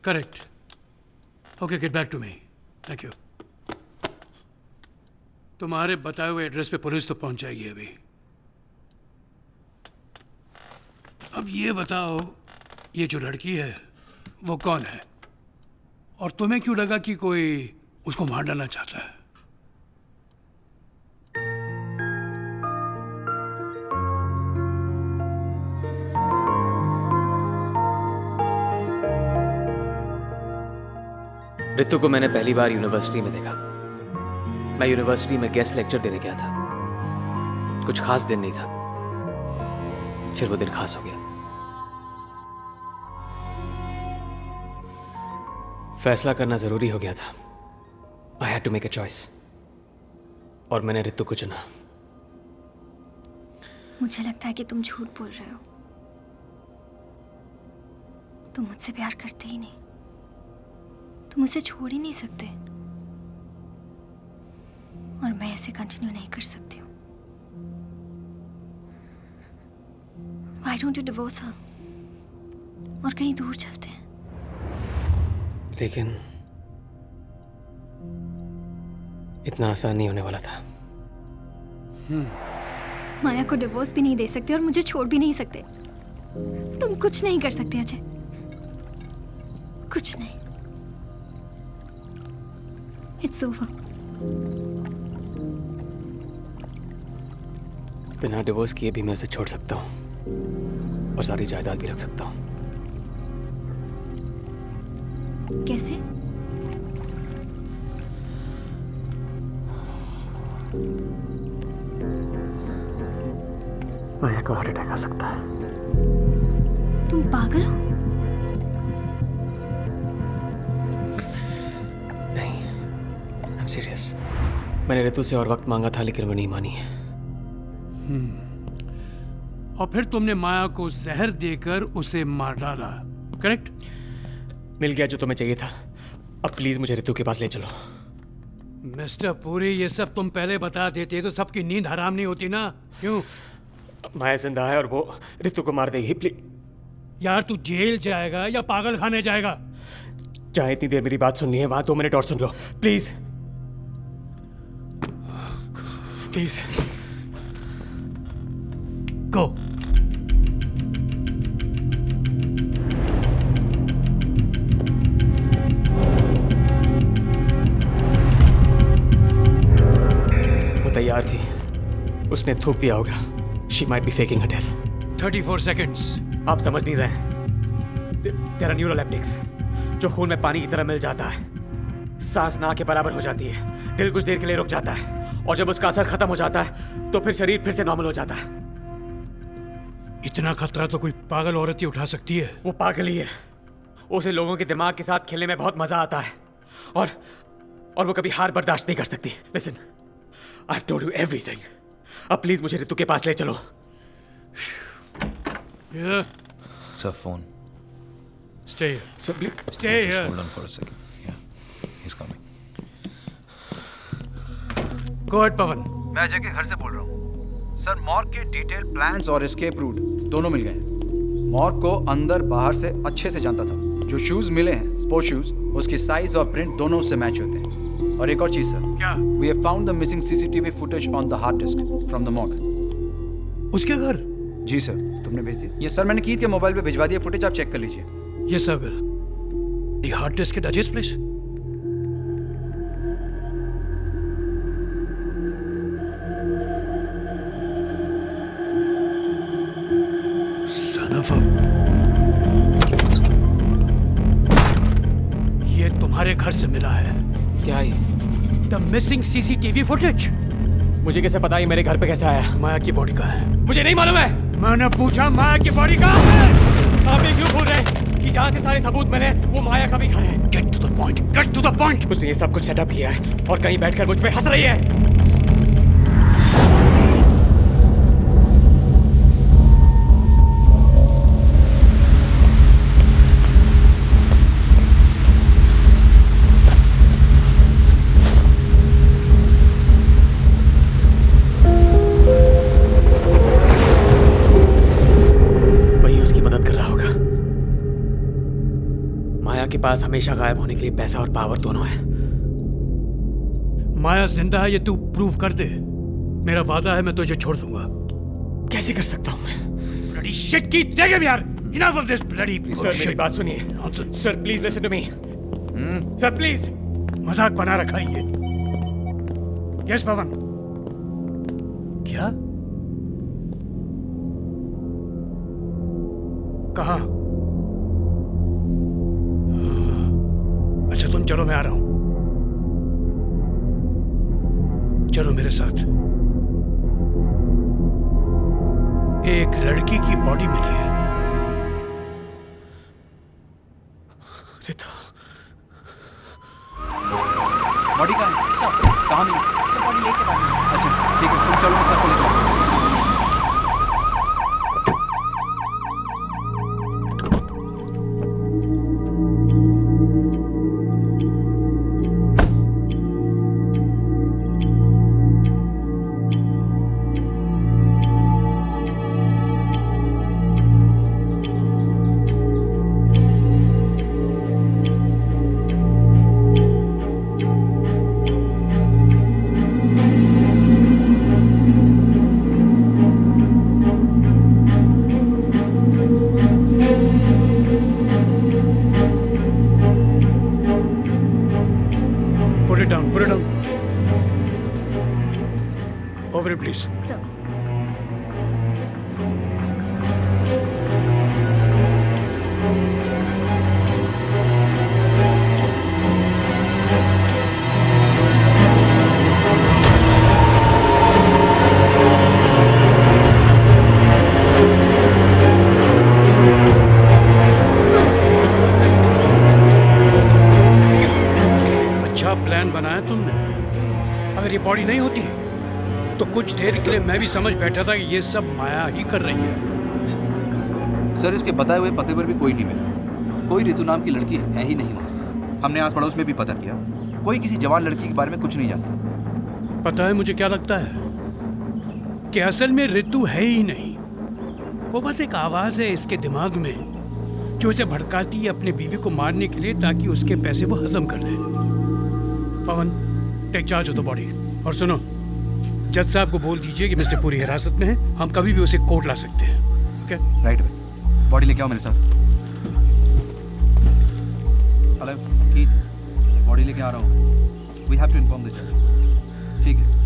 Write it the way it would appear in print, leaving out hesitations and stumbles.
Correct. Okay, get back to me. Thank you. तुम्हारे बताए हुए एड्रेस पे पुलिस तो पहुंच जाएगी अभी. अब ये बताओ, ये जो लड़की है वो कौन है, और तुम्हें क्यों लगा कि कोई उसको मार डालना चाहता है? रितु को मैंने पहली बार यूनिवर्सिटी में देखा. मैं यूनिवर्सिटी में गेस्ट लेक्चर देने गया था. कुछ खास दिन नहीं था, फिर वो दिन खास हो गया. फैसला करना जरूरी हो गया था. I had to make a choice, और मैंने रितु को चुना. मुझे लगता है कि तुम झूठ बोल रहे हो. तुम मुझसे प्यार करते ही नहीं. तुम मुझे छोड़ ही नहीं सकते, और मैं ऐसे कंटिन्यू नहीं कर सकती हूँ. Why don't you divorce her? और कहीं दूर चलते हैं. लेकिन इतना आसान नहीं होने वाला था. माया को डिवोर्स भी नहीं दे सकते और मुझे छोड़ भी नहीं सकते. तुम कुछ नहीं कर सकते अजय, कुछ नहीं. It's over. बिना डिवोर्स किए भी मैं उसे छोड़ सकता हूँ, और सारी जायदाद भी रख सकता हूँ. कैसे? माया को हार्ट अटैक आ सकता है. तुम पागल हो? नहीं, आई एम सीरियस. मैंने रितु से और वक्त मांगा था, लेकिन वो नहीं मानी. और फिर तुमने माया को जहर देकर उसे मार डाला, करेक्ट? मिल गया जो तुम्हें चाहिए था. अब प्लीज मुझे रितु के पास ले चलो. मिस्टर पुरी, ये सब तुम पहले बता देते तो सबकी नींद हराम नहीं होती ना. क्यों? माया जिंदा है और वो रितु को मार देगी. प्लीज यार, तू जेल जाएगा या पागल खाने जाएगा? चाहे इतनी देर मेरी बात सुननी है, वहां 2 मिनट और सुन लो प्लीज. Please go. वो तैयार थी. उसने थूक दिया होगा. She might be faking her death. 34 seconds. आप समझ नहीं रहे. तेरा न्यूरोलेप्टिक्स जो खून में पानी की तरह मिल जाता है, सांस ना के बराबर हो जाती है. दिल कुछ देर के लिए रुक जाता है, और जब उसका असर खत्म हो जाता है तो फिर शरीर फिर से नॉर्मल हो जाता है. इतना खतरा तो कोई पागल औरत ही उठा सकती है. वो पागल ही है. उसे लोगों के दिमाग के साथ खेलने में बहुत मजा आता है, और वो कभी हार बर्दाश्त नहीं कर सकती. Listen, I have told you everything. अब प्लीज मुझे रितु के पास ले चलो. Yeah. Sir, phone. Stay here. Sir, please. Stay Just here. hold on for a second. Yeah, he's coming. Go ahead, पवन. मैं अजय के घर से बोल रहा हूँ. सर, मॉर्ग के डिटेल प्लान्स और एस्केप रूट दोनों मिल गए. मॉर्ग को अंदर बाहर से अच्छे से जानता था. जो शूज मिले हैं, स्पोर्ट शूज, उसकी साइज और प्रिंट दोनों उससे मैच होते हैं. और एक और चीज सर. क्या? We have found the missing CCTV footage on the hard disk from the morgue. उसके घर? जी सर. तुमने भेज दिया? यस सर, मैंने कीथ के मोबाइल पे भिजवा दिया फुटेज. आप चेक कर लीजिए. Yes, I will. The hard disk at Ajay's place? Son of a... ये तुम्हारे घर से मिला है. क्या ये? The missing CCTV footage. मुझे कैसे पता ये मेरे घर पे कैसे आया? माया की बॉडी कहाँ है? मुझे नहीं मालूम है. मैंने पूछा माया की बॉडी कहाँ है? आप ये क्यों बोल रहे हैं कि जहाँ से सारे सबूत मिले वो माया का भी घर है? Get to the point. Get to the point. उसने ये सब कुछ सेटअप किया है और कहीं बैठकर मुझ पे हंस रही है. पास हमेशा गायब होने के लिए पैसा और पावर दोनों है। माया जिंदा है, ये तू प्रूव कर दे। मेरा वादा है, मैं तुझे छोड़ दूंगा। कैसे कर सकता हूँ मैं? ब्लडी शिट की टेक यार। Enough of this bloody sir मेरी बात सुनिए। Nonsense. Sir please listen to me. Sir please. मजाक बना रखा है ये। यस पवन। क्या? कहा? अच्छा तुम चलो, मैं आ रहा हूं। चलो मेरे साथ। एक लड़की की बॉडी मिली है। रितु। बॉडी कहाँ है? कहाँ मिली? सर बॉडी लेके पास में। अच्छा ठीक है, तुम चलो, मैं सर को लेकर आता हूँ। Put it down, put it down. Over it, please. Sir अच्छा प्लान बनाया तुमने। अगर ये बॉडी नहीं होती तो कुछ देर के लिए मैं भी समझ बैठा था कि ये सब माया ही कर रही है। सर इसके बताए हुए पते पर भी कोई नहीं मिला। कोई रितु नाम की लड़की है ही नहीं वहाँ। हमने आस पड़ोस में भी पता किया, कोई किसी जवान लड़की के बारे में कुछ नहीं जानता। पता है मुझे क्या लगता है कि असल में ऋतु है ही नहीं। वो बस एक आवाज़ है इसके दिमाग में जो इसे भड़काती है अपने बीवी को मारने के लिए, ताकि उसके पैसे वो हजम कर ले। Pawan, take charge of the body. और सुनो, जज साहब को बोल दीजिए कि मिस्टर पूरी हिरासत में है, हम कभी भी उसे कोर्ट ला सकते हैं। ओके? राइट भाई, बॉडी लेके आओ मेरे साथ। हेलो कीथ, बॉडी लेके आ रहा हूँ। We have to inform the जज। ठीक है।